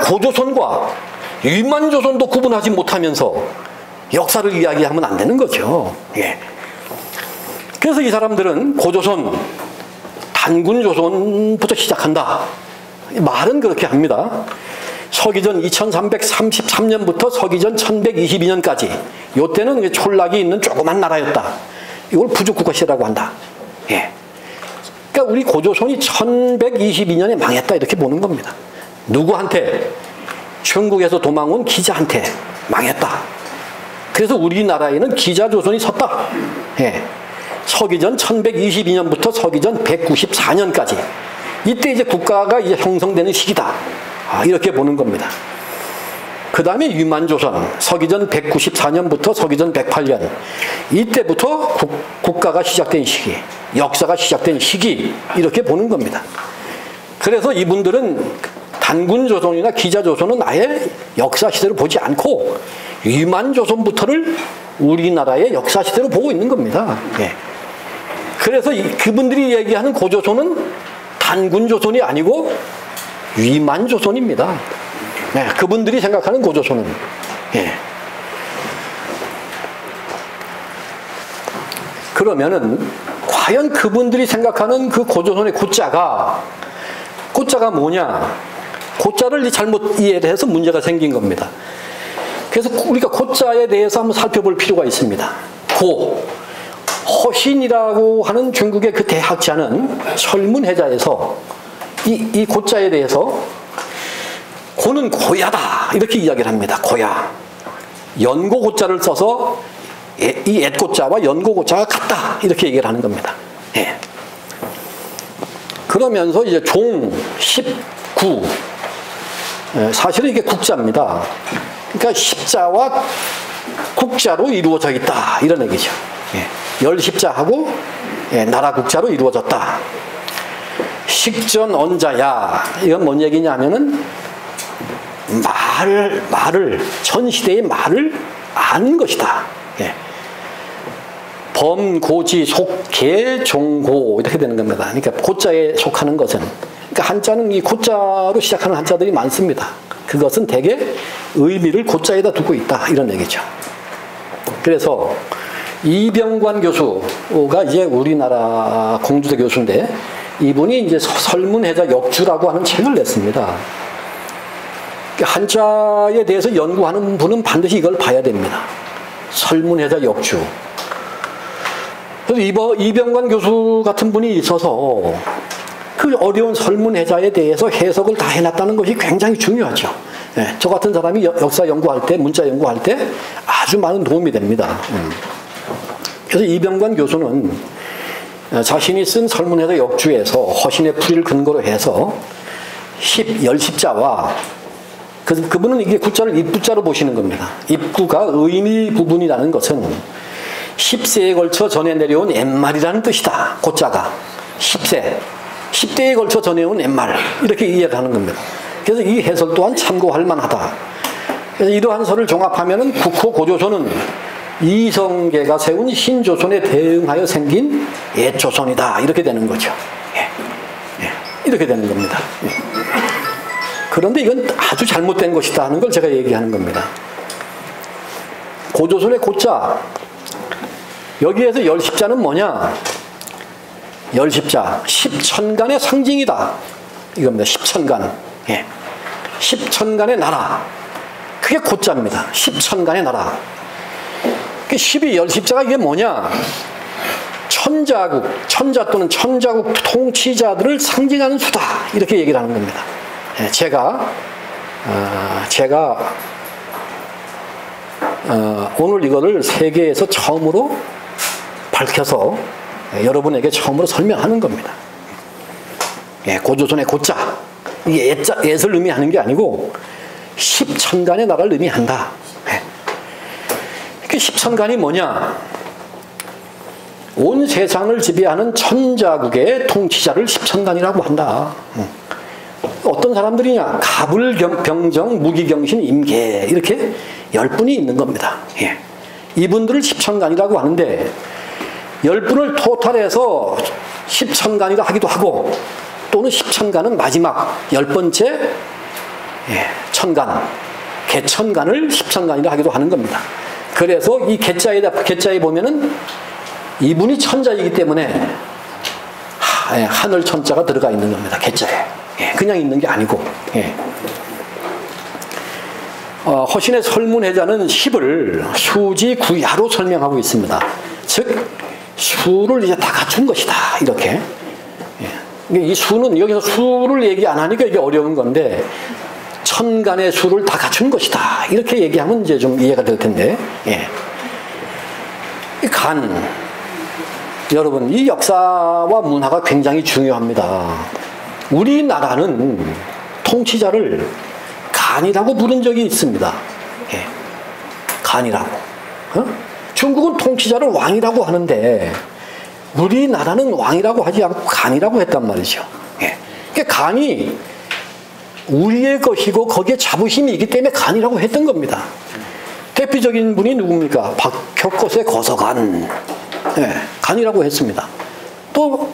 고조선과 임만조선도 구분하지 못하면서 역사를 이야기하면 안 되는 거죠. 그래서 이 사람들은 고조선, 단군조선부터 시작한다. 말은 그렇게 합니다. 서기전 2333년부터 서기전 1122년까지 이때는 촌락이 있는 조그만 나라였다. 이걸 부족국가시라고 한다. 그러니까 우리 고조선이 1122년에 망했다 이렇게 보는 겁니다. 누구한테? 중국에서 도망온 기자한테 망했다. 그래서 우리나라에는 기자조선이 섰다. 서기전 1122년부터 서기전 194년까지 이때 이제 국가가 이제 형성되는 시기다. 이렇게 보는 겁니다. 그 다음에 위만조선, 서기전 194년부터 서기전 108년. 이때부터 국가가 시작된 시기, 역사가 시작된 시기, 이렇게 보는 겁니다. 그래서 이분들은 단군조선이나 기자조선은 아예 역사시대로 보지 않고 위만조선부터를 우리나라의 역사시대로 보고 있는 겁니다. 예. 그래서 그분들이 얘기하는 고조선은 단군조선이 아니고 위만조선입니다. 네, 그분들이 생각하는 고조선은. 예. 그러면은 과연 그분들이 생각하는 그 고조선의 고자가 뭐냐? 고자를 잘못 이해를 해서 문제가 생긴 겁니다. 그래서 우리가 고자에 대해서 한번 살펴볼 필요가 있습니다. 허신이라고 하는 중국의 그 대학자는 설문해자에서 이 고자에 대해서 고는 고야다 이렇게 이야기를 합니다. 고야. 연고 고자를 써서 이 옛고자와 연고 고자가 같다 이렇게 얘기를 하는 겁니다. 예. 그러면서 이제 종 19 사실은 이게 국자입니다. 그러니까 십자와 국자로 이루어져 있다 이런 얘기죠. 예. 열십자하고 나라 국자로 이루어졌다. 식전 언자야. 이건 뭔 얘기냐면은 말을 전 시대의 말을 아는 것이다. 예. 범, 고지, 속, 계, 종고 이렇게 되는 겁니다. 그러니까 고자에 속하는 것은 그러니까 한자는 이 고자로 시작하는 한자들이 많습니다. 그것은 대개 의미를 고자에다 두고 있다 이런 얘기죠. 그래서 이병관 교수가 이제 우리나라 공주대 교수인데 이분이 이제 설문해자 역주라고 하는 책을 냈습니다. 한자에 대해서 연구하는 분은 반드시 이걸 봐야 됩니다. 설문해자 역주. 그래서 이병관 교수 같은 분이 있어서 그 어려운 설문해자에 대해서 해석을 다 해놨다는 것이 굉장히 중요하죠. 예, 저 같은 사람이 역사 연구할 때, 문자 연구할 때 아주 많은 도움이 됩니다. 그래서 이병관 교수는 자신이 쓴 설문해자 역주에서 허신의 풀이를 근거로 해서 열십자와 그분은 이게 구자를 입구자로 보시는 겁니다. 입구가 의미 부분이라는 것은 10세에 걸쳐 전해 내려온 옛말이라는 뜻이다. 고자가 10대에 걸쳐 전해온 옛말 이렇게 이해를 하는 겁니다. 그래서 이 해설 또한 참고할 만하다. 그래서 이러한 설을 종합하면은 국호 고조선은 이성계가 세운 신조선에 대응하여 생긴 옛조선이다 이렇게 되는 거죠. 이렇게 되는 겁니다. 그런데 이건 아주 잘못된 것이다 하는 걸 제가 얘기하는 겁니다. 고조선의 고자 여기에서 열십자는 뭐냐? 열십자 십천간의 상징이다 이겁니다. 십천간. 예. 십천간의 나라 그게 고자입니다. 십천간의 나라. 그 12열십자가 이게 뭐냐? 천자국, 천자 또는 천자국 통치자들을 상징하는 수다 이렇게 얘기를 하는 겁니다. 예, 제가 오늘 이거를 세계에서 처음으로 밝혀서 여러분에게 처음으로 설명하는 겁니다. 예, 고조선의 고자 이게 옛을 의미하는 게 아니고 십천간의 나라를 의미한다. 예. 그 십천간이 뭐냐? 온 세상을 지배하는 천자국의 통치자를 십천간이라고 한다. 어떤 사람들이냐? 가불병정, 무기경신, 임계 이렇게 10분이 있는 겁니다. 예. 이분들을 십천간이라고 하는데 10분을 토탈해서 십천간이라 하기도 하고 또는 십천간은 마지막 10번째 천간, 개천간을 십천간이라 하기도 하는 겁니다. 그래서 이 개자에 보면은 이분이 천자이기 때문에 하늘 천자가 들어가 있는 겁니다. 개자에. 그냥 있는 게 아니고. 허신의 설문해자는 10을 수지 구야로 설명하고 있습니다. 즉 수를 이제 다 갖춘 것이다 이렇게. 이 수는 여기서 수를 얘기 안 하니까 이게 어려운 건데 천간의 수를 다 갖춘 것이다 이렇게 얘기하면 이제 좀 이해가 될 텐데. 이 간 여러분 이 역사와 문화가 굉장히 중요합니다. 우리나라는 통치자를 간이라고 부른 적이 있습니다. 예. 간이라고. 중국은 통치자를 왕이라고 하는데 우리나라는 왕이라고 하지 않고 간이라고 했단 말이죠. 예. 그러니까 간이 우리의 것이고 거기에 자부심이 있기 때문에 간이라고 했던 겁니다. 대표적인 분이 누굽니까? 박혁것의 거서간. 예, 간이라고 했습니다. 또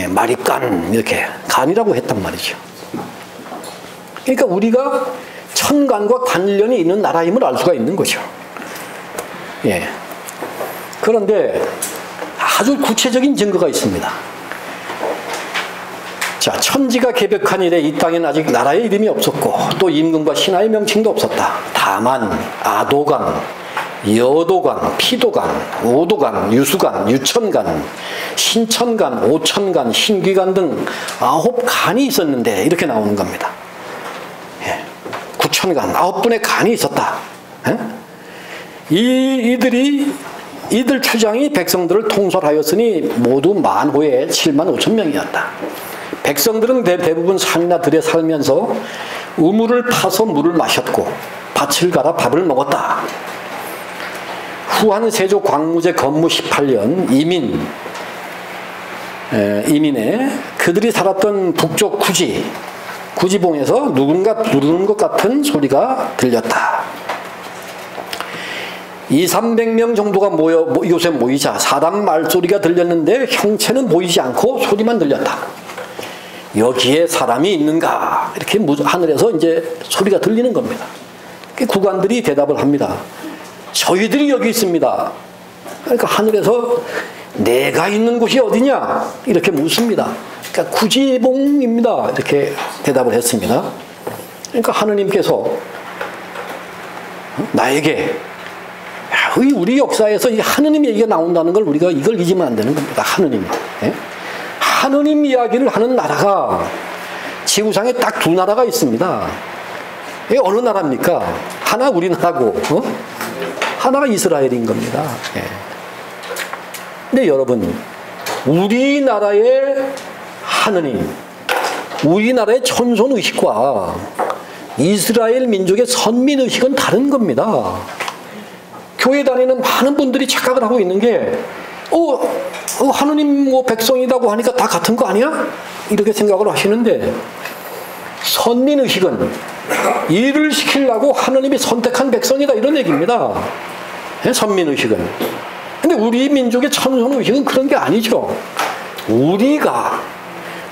마립간 이렇게 간이라고 했단 말이죠. 그러니까 우리가 천간과 관련이 있는 나라임을 알 수가 있는 거죠. 예. 그런데 아주 구체적인 증거가 있습니다. 자, 천지가 개벽한 이래 이 땅에는 아직 나라의 이름이 없었고 또 임금과 신하의 명칭도 없었다. 다만 아도강, 여도강, 피도강, 오도강, 유수강, 유천간, 신천간, 오천간, 신귀간 등 9간이 있었는데 이렇게 나오는 겁니다. 예. 9천간, 9분의 간이 있었다. 예? 이들 추장이 백성들을 통솔하였으니 모두 만호에 7만 5천 명이었다. 백성들은 대부분 산이나 들에 살면서 우물을 파서 물을 마셨고 밭을 갈아 밥을 먹었다. 후한 세조 광무제 건무 18년 이민에 그들이 살았던 북쪽 구지봉에서 누군가 부르는 것 같은 소리가 들렸다. 200~300명 정도가 요새 모이자 사람 말소리가 들렸는데 형체는 보이지 않고 소리만 들렸다. 여기에 사람이 있는가? 이렇게 하늘에서 이제 소리가 들리는 겁니다. 국왕들이 대답을 합니다. 저희들이 여기 있습니다. 그러니까 하늘에서 내가 있는 곳이 어디냐? 이렇게 묻습니다. 그러니까 구지봉입니다. 이렇게 대답을 했습니다. 그러니까 하느님께서 나에게 우리 역사에서 이 하느님 얘기가 나온다는 걸 우리가 이걸 잊으면 안 되는 겁니다. 하느님. 예? 하느님 이야기를 하는 나라가 지구상에 딱 2나라가 있습니다. 이게 어느 나라입니까? 하나 우리나라고 하나가 이스라엘인 겁니다. 예. 근데 여러분 우리나라의 하느님, 우리나라의 천손의식과 이스라엘 민족의 선민의식은 다른 겁니다. 교회 다니는 많은 분들이 착각을 하고 있는 게 하느님 백성이라고 하니까 다 같은 거 아니야? 이렇게 생각을 하시는데 선민의식은 일을 시키려고 하느님이 선택한 백성이다 이런 얘기입니다. 선민의식은. 근데 우리 민족의 천손의식은 그런 게 아니죠. 우리가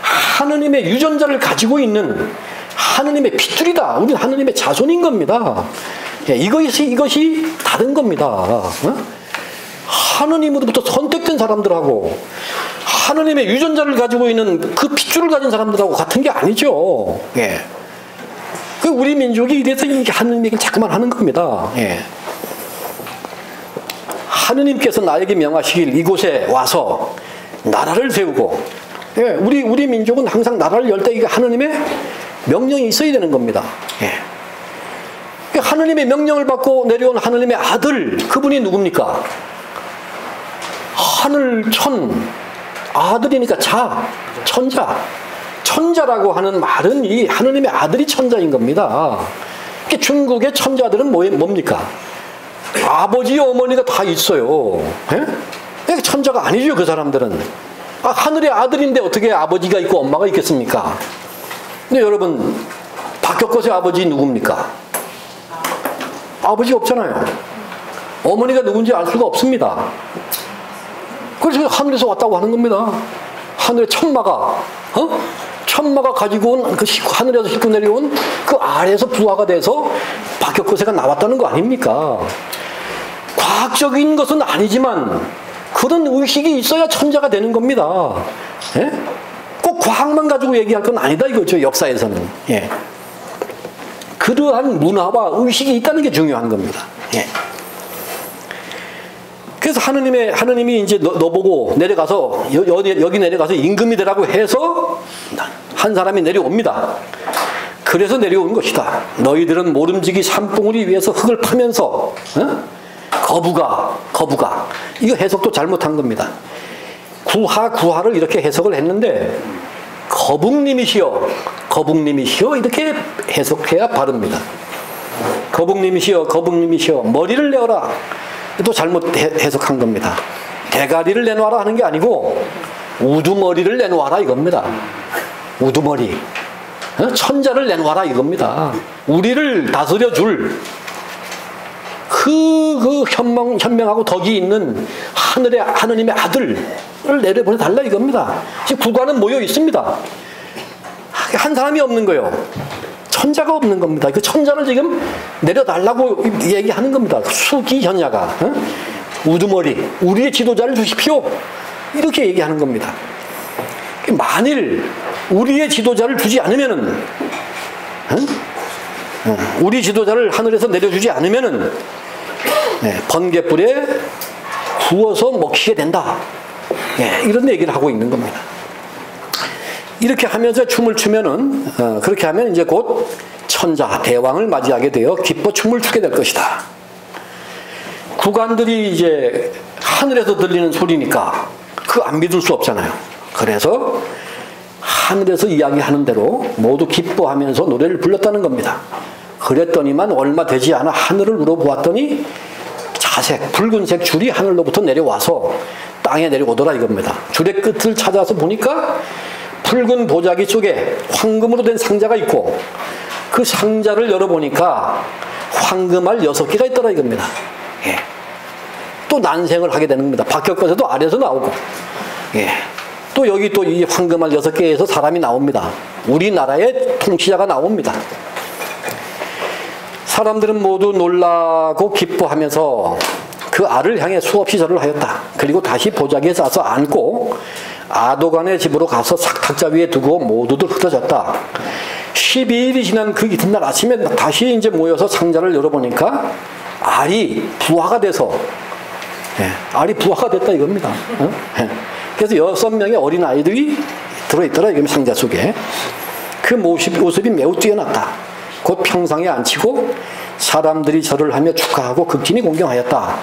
하느님의 유전자를 가지고 있는 하느님의 핏줄이다. 우리는 하느님의 자손인 겁니다. 이것이 다른 겁니다. 하느님으로부터 선택된 사람들하고 하느님의 유전자를 가지고 있는 그 핏줄을 가진 사람들하고 같은 게 아니죠. 예. 우리 민족이 이래서 하느님 얘기를 자꾸만 하는 겁니다. 예. 하느님께서 나에게 명하시길 이곳에 와서 나라를 세우고, 예. 우리 민족은 항상 나라를 열 때 이게 하느님의 명령이 있어야 되는 겁니다. 예. 하느님의 명령을 받고 내려온 하느님의 아들, 그분이 누굽니까? 하늘천, 아들이니까 천자라고 하는 말은 이 하느님의 아들이 천자인 겁니다. 중국의 천자들은 뭡니까? 아버지, 어머니가 다 있어요. 예? 천자가 아니죠, 그 사람들은. 하늘의 아들인데 어떻게 아버지가 있고 엄마가 있겠습니까? 근데 여러분, 박혁것의 아버지 누굽니까? 아버지 없잖아요. 어머니가 누군지 알 수가 없습니다. 그래서 하늘에서 왔다고 하는 겁니다. 하늘의 천마가 가지고 온 하늘에서 싣고 내려온 그 아래에서 부화가 돼서 박혁거세가 나왔다는 거 아닙니까? 과학적인 것은 아니지만 그런 의식이 있어야 천자가 되는 겁니다. 예? 꼭 과학만 가지고 얘기할 건 아니다 이거죠, 역사에서는. 예. 그러한 문화와 의식이 있다는 게 중요한 겁니다. 예. 그래서 하느님이 이제 너 보고 내려가서 여기 내려가서 임금이 되라고 해서 한 사람이 내려옵니다. 그래서 내려온 것이다. 너희들은 모름지기 산봉우리 위에서 흙을 파면서 거부가 이거 해석도 잘못한 겁니다. 구하를 이렇게 해석을 했는데 거북님이시여 거북님이시여 이렇게 해석해야 바릅니다. 거북님이시여 거북님이시여 머리를 내어라. 또 잘못 해석한 겁니다. 대가리를 내놓아라 하는 게 아니고 우두머리를 내놓아라 이겁니다. 우두머리. 천자를 내놓아라 이겁니다. 우리를 다스려 줄 그 현명하고 덕이 있는 하느님의 아들을 내려보내달라 이겁니다. 지금 국가는 모여 있습니다. 한 사람이 없는 거예요. 천자가 없는 겁니다. 그 천자를 지금 내려달라고 얘기하는 겁니다. 수기현야가. 우두머리, 우리의 지도자를 주십시오. 이렇게 얘기하는 겁니다. 만일 우리의 지도자를 주지 않으면은, 우리 지도자를 하늘에서 내려주지 않으면은, 번갯불에 구워서 먹히게 된다. 이런 얘기를 하고 있는 겁니다. 이렇게 하면서 춤을 추면은, 그렇게 하면 이제 곧 천자, 대왕을 맞이하게 되어 기뻐 춤을 추게 될 것이다. 구간들이 이제 하늘에서 들리는 소리니까 그거 안 믿을 수 없잖아요. 그래서 하늘에서 이야기하는 대로 모두 기뻐하면서 노래를 불렀다는 겁니다. 그랬더니만 얼마 되지 않아 하늘을 우러보았더니 자색, 붉은색 줄이 하늘로부터 내려와서 땅에 내려오더라 이겁니다. 줄의 끝을 찾아서 보니까 붉은 보자기 속에 황금으로 된 상자가 있고 그 상자를 열어보니까 황금알 6개가 있더라 이겁니다. 또 난생을 하게 되는 겁니다. 박격것에도 아래에서 나오고 또 여기 또 이 황금알 6개에서 사람이 나옵니다. 우리나라의 통치자가 나옵니다. 사람들은 모두 놀라고 기뻐하면서 그 알을 향해 수없이 절을 하였다. 그리고 다시 보자기에 싸서 안고 아도간의 집으로 가서 탁자 위에 두고 모두들 흩어졌다. 12일이 지난 그 이튿날 아침에 다시 이제 모여서 상자를 열어보니까 알이 부화가 돼서 알이 부화가 됐다 이겁니다. 그래서 6명의 어린 아이들이 들어있더라 이겁니다. 상자 속에. 그 모습이 매우 뛰어났다. 곧 평상에 앉히고 사람들이 절을 하며 축하하고 극진히 공경하였다.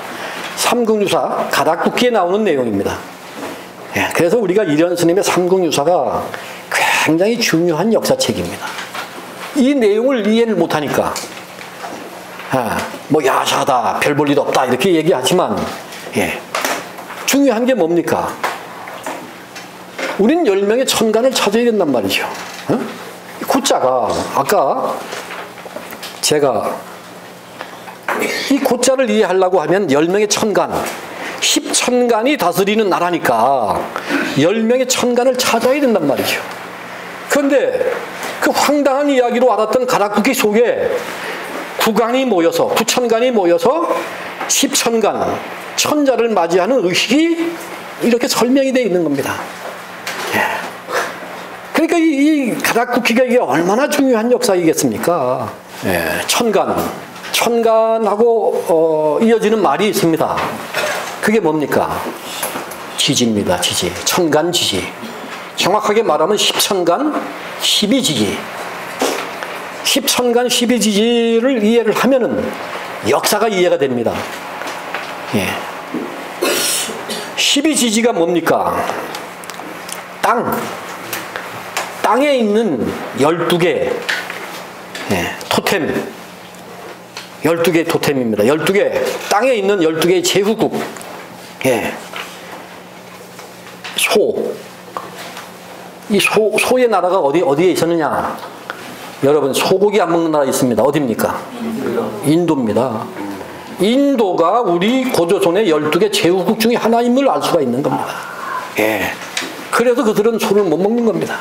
삼궁유사 가락국기에 나오는 내용입니다. 그래서 우리가 이련 스님의 삼궁유사가 굉장히 중요한 역사책입니다. 이 내용을 이해를 못하니까 뭐 야샤다 별 볼 일 없다 이렇게 얘기하지만 중요한 게 뭡니까? 우린 10명의 천간을 찾아야 된단 말이죠. 고자가 아까 제가 이 고자를 이해하려고 하면 10명의 천간 10천간이 다스리는 나라니까 10명의 천간을 찾아야 된단 말이죠. 그런데 그 황당한 이야기로 알았던 가락국기 속에 구간이 모여서 9천간이 모여서 10천간 천자를 맞이하는 의식이 이렇게 설명이 되어 있는 겁니다. 그러니까 이 가락국기가 이게 얼마나 중요한 역사이겠습니까? 천간하고 이어지는 말이 있습니다. 그게 뭡니까? 지지입니다. 지지. 천간지지. 정확하게 말하면 10천간 12지지. 10천간 12지지를 이해를 하면은 역사가 이해가 됩니다. 12지지가 뭡니까? 땅에 있는 12개 토템 12개의 토템입니다. 12개 땅에 있는 12개의 제후국 이 소의 나라가 어디에 있었느냐? 여러분 소고기 안 먹는 나라 있습니다. 어디입니까? 인도입니다. 인도가 우리 고조선의 12개 제후국 중에 하나임을 알 수가 있는 겁니다. 그래서 그들은 소를 못 먹는 겁니다.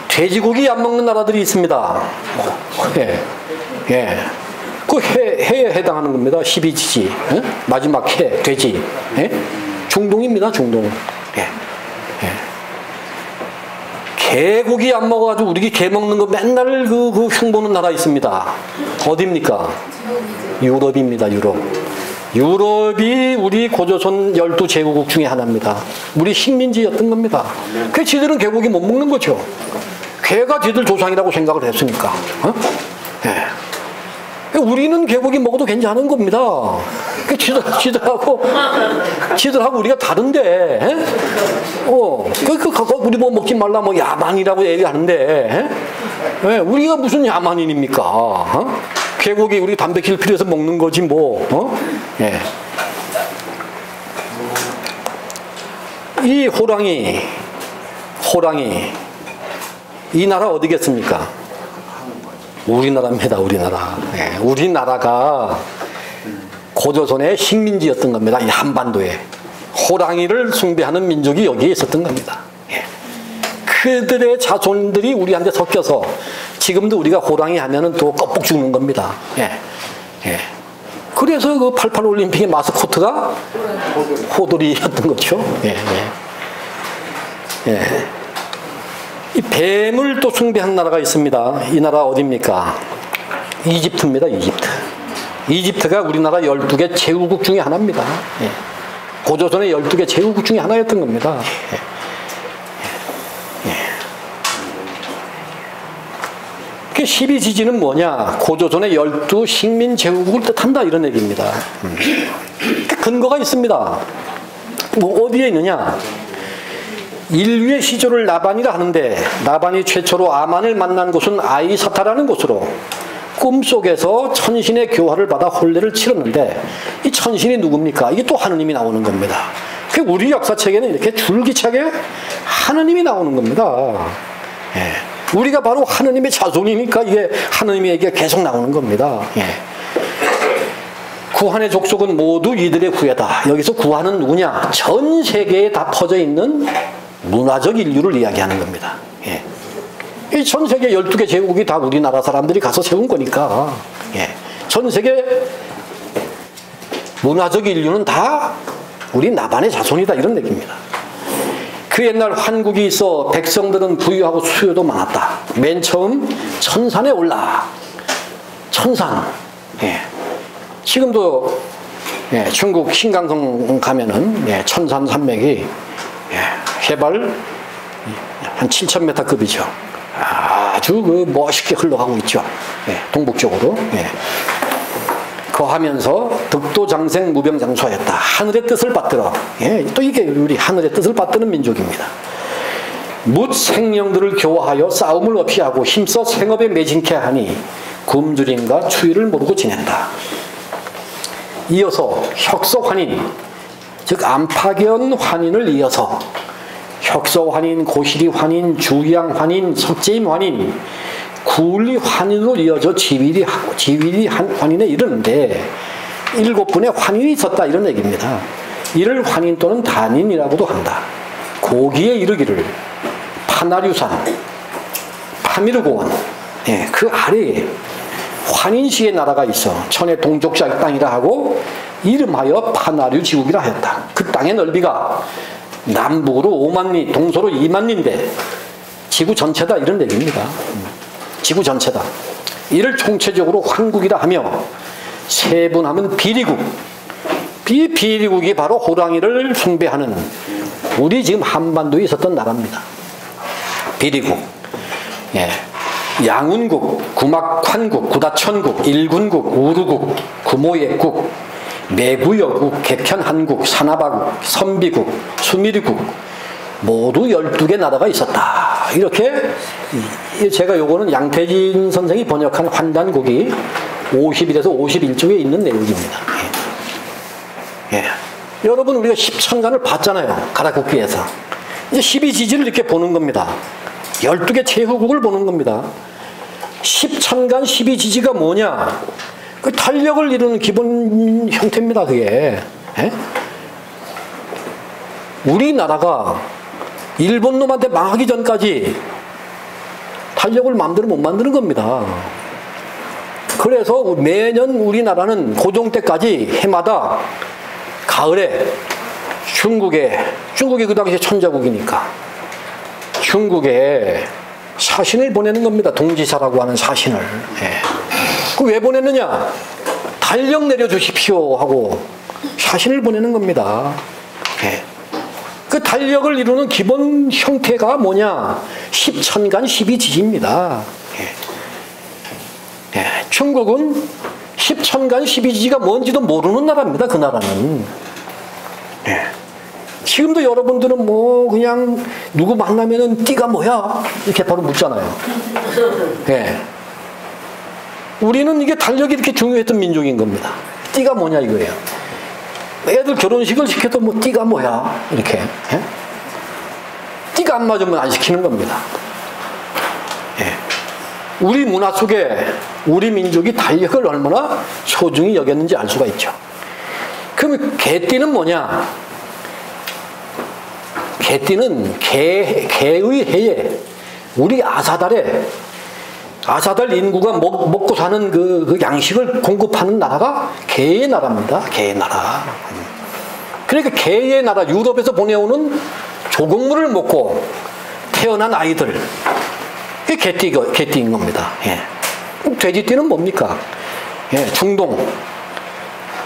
돼지고기 안 먹는 나라들이 있습니다. 그 해에 해당하는 겁니다. 12지지. 마지막 해, 돼지. 중동입니다, 중동. 개고기 안 먹어가지고 우리 개 먹는 거 맨날 그 흉보는 나라 있습니다. 어디입니까? 유럽입니다, 유럽. 유럽이 우리 고조선 12제국국 중에 하나입니다. 우리 식민지였던 겁니다. 그 지들은 개고기 못 먹는 거죠. 개가 지들 조상이라고 생각을 했으니까. 우리는 개고기 먹어도 괜찮은 겁니다. 지들하고 우리가 다른데, 우리 뭐 먹지 말라, 뭐 야만이라고 얘기하는데, 우리가 무슨 야만인입니까? 개고기 우리 단백질 필요해서 먹는 거지, 뭐, 예. 이 호랑이, 이 나라 어디겠습니까? 우리나라입니다, 우리나라. 예, 우리나라가 고조선의 식민지였던 겁니다. 이 한반도에. 호랑이를 숭배하는 민족이 여기에 있었던 겁니다. 예. 그들의 자손들이 우리한테 섞여서 지금도 우리가 호랑이 하면은 또 껍복 죽는 겁니다. 예. 예. 그래서 그 88 올림픽의 마스코트가 호돌이였던 거죠. 예. 예. 예. 이 뱀을 또 숭배한 나라가 있습니다. 이 나라 어디입니까? 이집트입니다. 이집트가 우리나라 12개 제후국 중에 하나입니다. 예. 고조선의 12개 제후국 중에 하나였던 겁니다. 예. 예. 그 12지지는 뭐냐? 고조선의 12 식민 제후국을 뜻한다, 이런 얘기입니다. 그 근거가 있습니다. 뭐 어디에 있느냐? 인류의 시조를 나반이라 하는데, 나반이 최초로 아만을 만난 곳은 아이사타라는 곳으로 꿈속에서 천신의 교화를 받아 혼례를 치렀는데, 이 천신이 누굽니까? 이게 또 하느님이 나오는 겁니다. 그 우리 역사책에는 이렇게 줄기차게 하느님이 나오는 겁니다. 예. 우리가 바로 하느님의 자손이니까 이게 하느님의 얘기가 계속 나오는 겁니다. 예. 구한의 족속은 모두 이들의 후예다. 여기서 구한은 누구냐? 전 세계에 다 퍼져 있는 문화적 인류를 이야기하는 겁니다. 예. 이 전 세계 12개 제국이 다 우리나라 사람들이 가서 세운 거니까, 예. 전 세계 문화적 인류는 다 우리 나반의 자손이다, 이런 얘기입니다. 그 옛날 환국이 있어 백성들은 부유하고 수요도 많았다. 맨 처음 천산에 올라. 천산. 예. 지금도 예, 중국 신강성 가면은 예, 천산 산맥이 예, 해발 한 7,000m급이죠. 아주 그 멋있게 흘러가고 있죠. 예, 동북쪽으로. 예. 거하면서 득도장생 무병장수하였다. 하늘의 뜻을 받들어. 예, 또 이게 우리 하늘의 뜻을 받드는 민족입니다. 뭇 생령들을 교화하여 싸움을 없이 하고 힘써 생업에 매진케 하니 굶주림과 추위를 모르고 지낸다. 이어서 혁서환인, 즉 안팎연 환인을 이어서 혁서환인, 고시리환인, 주양환인, 석재임환인, 구울리환인으로 이어져 지위리환인에 이르는데 7분의 환인이 있었다, 이런 얘기입니다. 이를 환인 또는 단인이라고도 한다. 고기에 이르기를 파나류산, 파미르고원, 예, 그 아래에 환인시의 나라가 있어. 천의 동족자 땅이라 하고 이름하여 파나류 지국이라 하였다. 그 땅의 넓이가 남북으로 5만 리, 동서로 2만 리인데 지구 전체다, 이런 얘기입니다. 지구 전체다. 이를 총체적으로 환국이라 하며 세분하면 비리국. 이 비리국이 바로 호랑이를 숭배하는 우리 지금 한반도에 있었던 나라입니다. 비리국. 예. 양운국, 구막환국, 구다천국, 일군국, 우르국, 구모예국, 매구여국, 개편한국, 사나바국, 선비국, 수미리국, 모두 12개 나라가 있었다. 이렇게 제가 요거는 양태진 선생이 번역한 환단국이 51에서 51쪽에 있는 내용입니다. 예. 여러분, 우리가 십천간을 봤잖아요. 가라국기에서. 이제 12지지를 이렇게 보는 겁니다. 12개 제후국을 보는 겁니다. 십천간 12지지가 뭐냐? 그 탄력을 이루는 기본 형태입니다, 그게. 예? 우리나라가 일본 놈한테 망하기 전까지 탄력을 마음대로 못 만드는 겁니다. 그래서 매년 우리나라는 고종 때까지 해마다 가을에 중국이 그 당시에 천자국이니까 중국에 사신을 보내는 겁니다. 동지사라고 하는 사신을. 예. 그 왜 보냈느냐? 탄력 내려주십시오 하고 사신을 보내는 겁니다. 예. 그 탄력을 이루는 기본 형태가 뭐냐? 십천간 12지지입니다. 예. 예. 중국은 십천간 12지지가 뭔지도 모르는 나라입니다. 그 나라는. 예. 지금도 여러분들은 뭐 그냥 누구 만나면은 띠가 뭐야? 이렇게 바로 묻잖아요. 예. 우리는 이게 달력이 이렇게 중요했던 민족인 겁니다. 띠가 뭐냐 이거예요. 애들 결혼식을 시켜도 뭐 띠가 뭐야? 이렇게. 예? 띠가 안 맞으면 안 시키는 겁니다. 예. 우리 문화 속에 우리 민족이 달력을 얼마나 소중히 여겼는지 알 수가 있죠. 그럼 개띠는 뭐냐? 개띠는 개의 해에 우리 아사달에 아사달 인구가 먹고 사는 그 양식을 공급하는 나라가 개의 나라입니다. 개의 나라. 그러니까 개의 나라 유럽에서 보내오는 조곡물을 먹고 태어난 아이들 그게 개띠인 겁니다. 예. 돼지띠는 뭡니까? 예, 중동.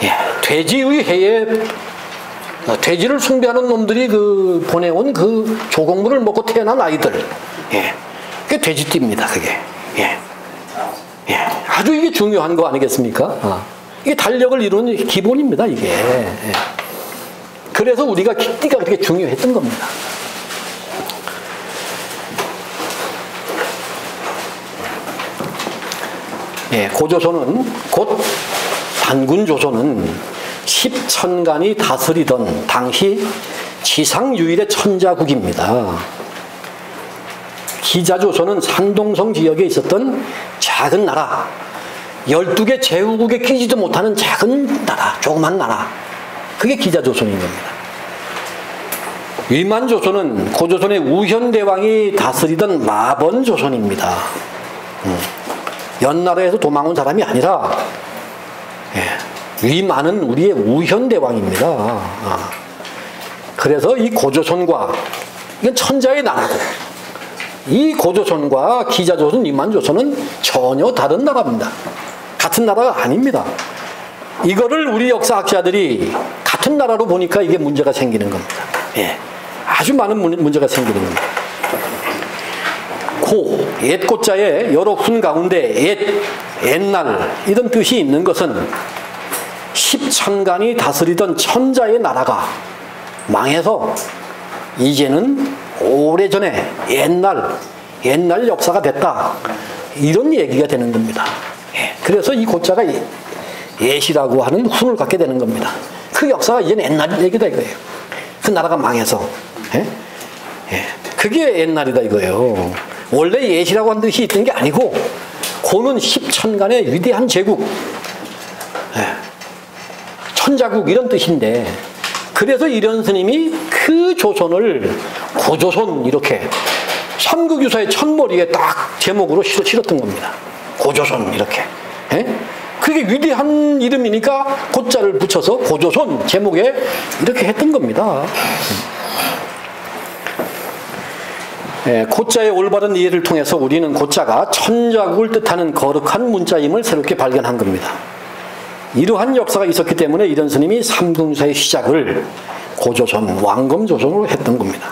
예, 돼지의 해에 돼지를 숭배하는 놈들이 그 보내온 그 조곡물을 먹고 태어난 아이들. 예. 그게 돼지띠입니다. 그게. 예. 예. 아주 이게 중요한 거 아니겠습니까? 이게 달력을 이루는 기본입니다. 이게. 예. 그래서 우리가 띠가 그렇게 중요했던 겁니다. 예, 고조선은 곧 단군조선은 십천간이 다스리던 당시 지상 유일의 천자국입니다. 기자조선은 산동성 지역에 있었던 작은 나라, 12개 제후국에 끼지도 못하는 작은 나라, 조그만 나라, 그게 기자조선인 겁니다. 위만조선은 고조선의 우현대왕이 다스리던 마번조선입니다. 연나라에서 도망온 사람이 아니라 위만은 우리의 우현대왕입니다. 그래서 이 고조선과 이건 천자의 나라고 이 고조선과 기자조선, 위만조선은 전혀 다른 나라입니다. 같은 나라가 아닙니다. 이거를 우리 역사학자들이 같은 나라로 보니까 이게 문제가 생기는 겁니다. 예. 아주 많은 문제가 생기는 겁니다. 고, 옛 고자에 여러 훈 가운데 옛날 이런 뜻이 있는 것은 십천간이 다스리던 천자의 나라가 망해서 이제는 오래전에 옛날 역사가 됐다. 이런 얘기가 되는 겁니다. 예. 그래서 이 고자가 옛이라고 하는 훈을 갖게 되는 겁니다. 그 역사가 이제는 옛날 얘기다 이거예요. 그 나라가 망해서. 예? 예. 그게 옛날이다 이거예요. 원래 옛이라고 하는 뜻이 있던 게 아니고 고는 십천간의 위대한 제국, 예. 천자국 이런 뜻인데 그래서 이런 스님이 그 조선을 고조선 이렇게 삼국유사의 첫머리에 딱 제목으로 실었던 겁니다. 고조선 이렇게. 예? 그게 위대한 이름이니까 고자를 붙여서 고조선 제목에 이렇게 했던 겁니다. 예, 고자의 올바른 이해를 통해서 우리는 고자가 천자국을 뜻하는 거룩한 문자임을 새롭게 발견한 겁니다. 이러한 역사가 있었기 때문에 이런 스님이 삼국유사의 시작을 고조선, 왕검조선으로 했던 겁니다.